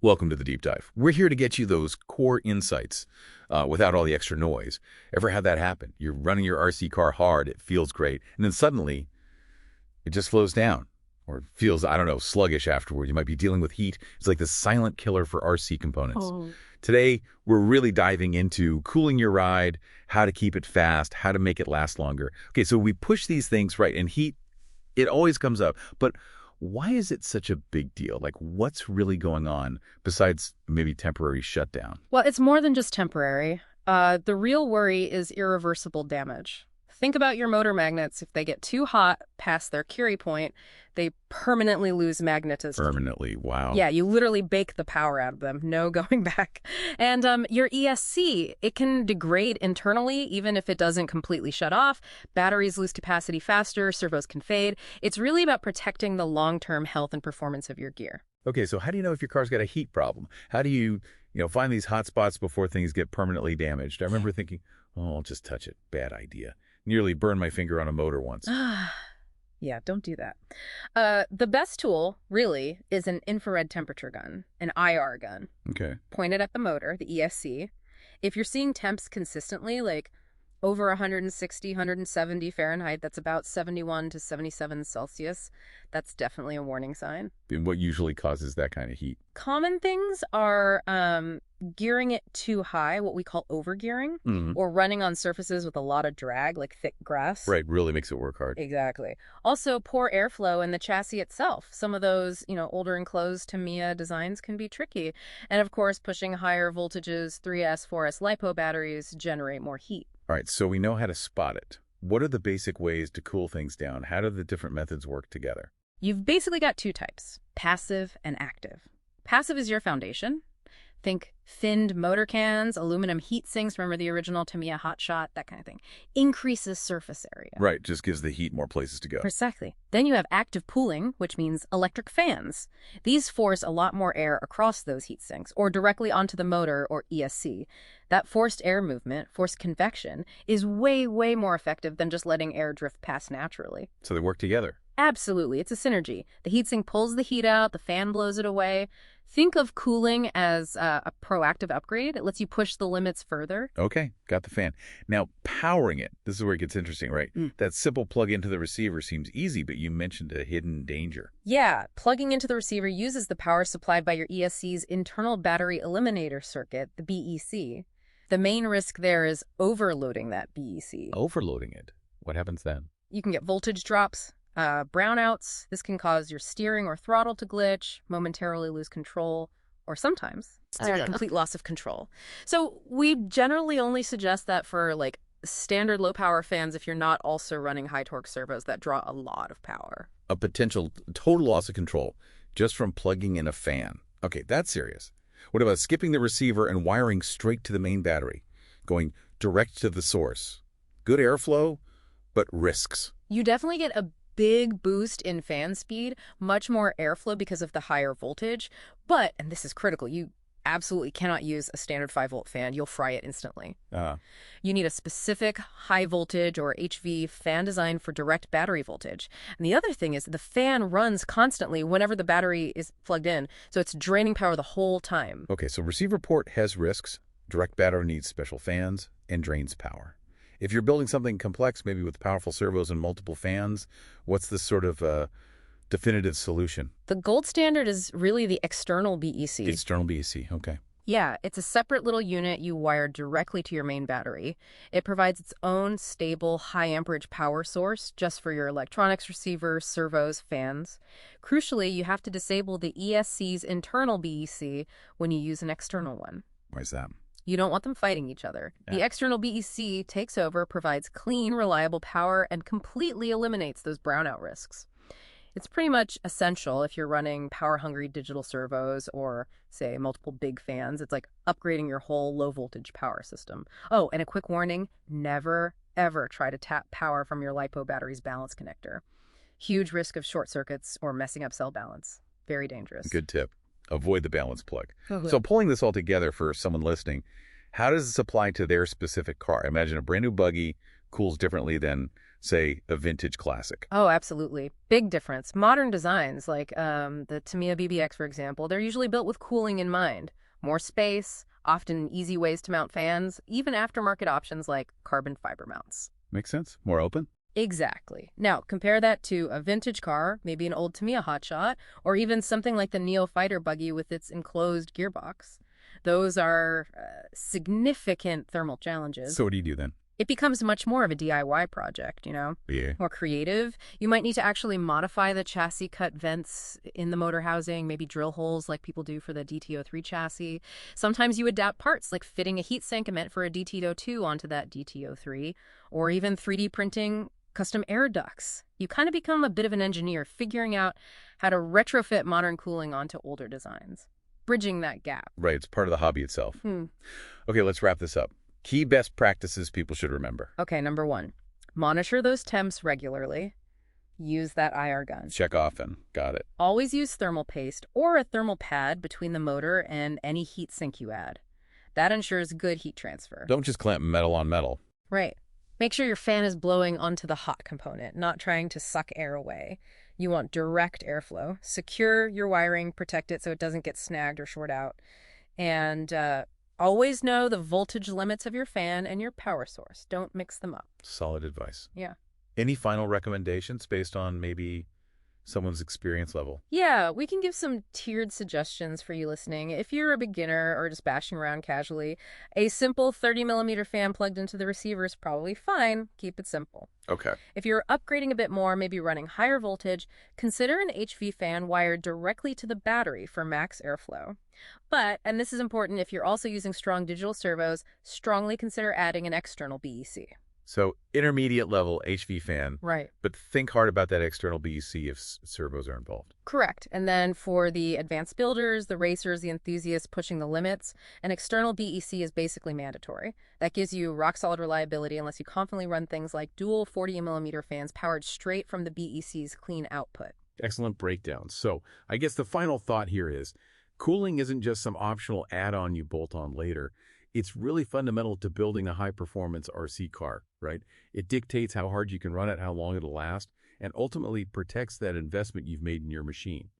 Welcome to the Deep Dive. We're here to get you those core insights without all the extra noise. Ever had that happen? You're running your RC car hard, it feels great, and then suddenly it just slows down or feels, I don't know, sluggish afterward. You might be dealing with heat. It's like the silent killer for RC components. Oh. Today, we're really diving into cooling your ride, how to keep it fast, how to make it last longer. Okay, so we push these things, right, and heat, it always comes up. But why is it such a big deal? Like, what's really going on besides maybe temporary shutdown? Well, it's more than just temporary. The real worry is irreversible damage. Think about your motor magnets. If they get too hot past their Curie point, they permanently lose magnetism. Permanently, wow. Yeah, you literally bake the power out of them. No going back. And your ESC, it can degrade internally, even if it doesn't completely shut off. Batteries lose capacity faster, servos can fade. It's really about protecting the long-term health and performance of your gear. Okay, so how do you know if your car's got a heat problem? How do you find these hot spots before things get permanently damaged? I remember thinking, oh, I'll just touch it. Bad idea. Nearly burned my finger on a motor once. Yeah, don't do that. The best tool, really, is an infrared temperature gun, an IR gun. Okay. Pointed at the motor, the ESC. If you're seeing temps consistently, like over 160, 170 Fahrenheit, that's about 71 to 77 Celsius, that's definitely a warning sign. And what usually causes that kind of heat? Common things are gearing it too high, what we call overgearing, or running on surfaces with a lot of drag, like thick grass. Right, really makes it work hard. Exactly. Also, poor airflow in the chassis itself. Some of those, older enclosed Tamiya designs can be tricky. And of course, pushing higher voltages, 3S, 4S LiPo batteries generate more heat. All right, so we know how to spot it. What are the basic ways to cool things down? How do the different methods work together? You've basically got two types, passive and active. Passive is your foundation. Think finned motor cans, aluminum heat sinks, remember the original Tamiya hotshot, that kind of thing. Increases surface area. Right, just gives the heat more places to go. Precisely. Then you have active cooling, which means electric fans. These force a lot more air across those heat sinks, or directly onto the motor, or ESC. That forced air movement, forced convection, is way, way more effective than just letting air drift past naturally. So they work together. Absolutely. It's a synergy. The heatsink pulls the heat out, the fan blows it away. Think of cooling as a proactive upgrade. It lets you push the limits further. Okay, got the fan. Now, powering it, this is where it gets interesting, right? That simple plug into the receiver seems easy, but you mentioned a hidden danger. Yeah, plugging into the receiver uses the power supplied by your ESC's internal battery eliminator circuit, the BEC. The main risk there is overloading that BEC. Overloading it? What happens then? You can get voltage drops. Brownouts. This can cause your steering or throttle to glitch, momentarily lose control, or sometimes complete loss of control. So we generally only suggest that for standard low power fans if you're not also running high torque servos that draw a lot of power. A potential total loss of control just from plugging in a fan. Okay, that's serious. What about skipping the receiver and wiring straight to the main battery, going direct to the source? Good airflow, but risks. You definitely get a big boost in fan speed, much more airflow because of the higher voltage. But, and this is critical, you absolutely cannot use a standard 5-volt fan. You'll fry it instantly. You need a specific high voltage or HV fan designed for direct battery voltage. And the other thing is the fan runs constantly whenever the battery is plugged in, so it's draining power the whole time. Okay, so receiver port has risks. Direct battery needs special fans and drains power. If you're building something complex, maybe with powerful servos and multiple fans, what's the sort of definitive solution? The gold standard is really the external BEC. The external BEC, okay. Yeah, it's a separate little unit you wire directly to your main battery. It provides its own stable, high-amperage power source just for your electronics receivers, servos, fans. Crucially, you have to disable the ESC's internal BEC when you use an external one. Why is that? You don't want them fighting each other. Yeah. The external BEC takes over, provides clean, reliable power, and completely eliminates those brownout risks. It's pretty much essential if you're running power-hungry digital servos or, say, multiple big fans. It's like upgrading your whole low-voltage power system. Oh, and a quick warning, never, ever try to tap power from your LiPo battery's balance connector. Huge risk of short circuits or messing up cell balance. Very dangerous. Good tip. Avoid the balance plug. So pulling this all together for someone listening, how does this apply to their specific car? Imagine a brand new buggy cools differently than say, a vintage classic? Oh, absolutely. Big difference. Modern designs, like the Tamiya BBX, for example, they're usually built with cooling in mind. More space, often easy ways to mount fans, even aftermarket options like carbon fiber mounts. Makes sense? More open? Exactly. Now, compare that to a vintage car, maybe an old Tamiya hotshot, or even something like the Neo Fighter buggy with its enclosed gearbox. Those are significant thermal challenges. So what do you do then? It becomes much more of a DIY project, Yeah. more creative. You might need to actually modify the chassis cut vents in the motor housing, maybe drill holes like people do for the DTO3 chassis. Sometimes you adapt parts like fitting a heat sink meant for a DTO2 onto that DTO3, or even 3D printing custom air ducts. You kind of become a bit of an engineer, figuring out how to retrofit modern cooling onto older designs, bridging that gap. Right, it's part of the hobby itself. Okay, let's wrap this up. Key best practices people should remember. Okay, number 1, monitor those temps regularly. Use that IR gun. Check often. Got it. Always use thermal paste or a thermal pad between the motor and any heat sink you add. That ensures good heat transfer. Don't just clamp metal on metal. Right. Make sure your fan is blowing onto the hot component, not trying to suck air away. You want direct airflow. Secure your wiring, protect it so it doesn't get snagged or short out. And always know the voltage limits of your fan and your power source. Don't mix them up. Solid advice. Yeah. Any final recommendations based on maybe someone's experience level? Yeah, we can give some tiered suggestions for you listening. If you're a beginner or just bashing around casually, a simple 30mm fan plugged into the receiver is probably fine. Keep it simple. Okay. If you're upgrading a bit more, maybe running higher voltage, consider an HV fan wired directly to the battery for max airflow. But, and this is important if you're also using strong digital servos, strongly consider adding an external BEC. So intermediate level HV fan, Right. but think hard about that external BEC if servos are involved. Correct. And then for the advanced builders, the racers, the enthusiasts pushing the limits, an external BEC is basically mandatory. That gives you rock-solid reliability unless you confidently run things like dual 40mm fans powered straight from the BEC's clean output. Excellent breakdown. So I guess the final thought here is cooling isn't just some optional add-on you bolt on later. It's really fundamental to building a high-performance RC car, right? It dictates how hard you can run it, how long it'll last, and ultimately protects that investment you've made in your machine.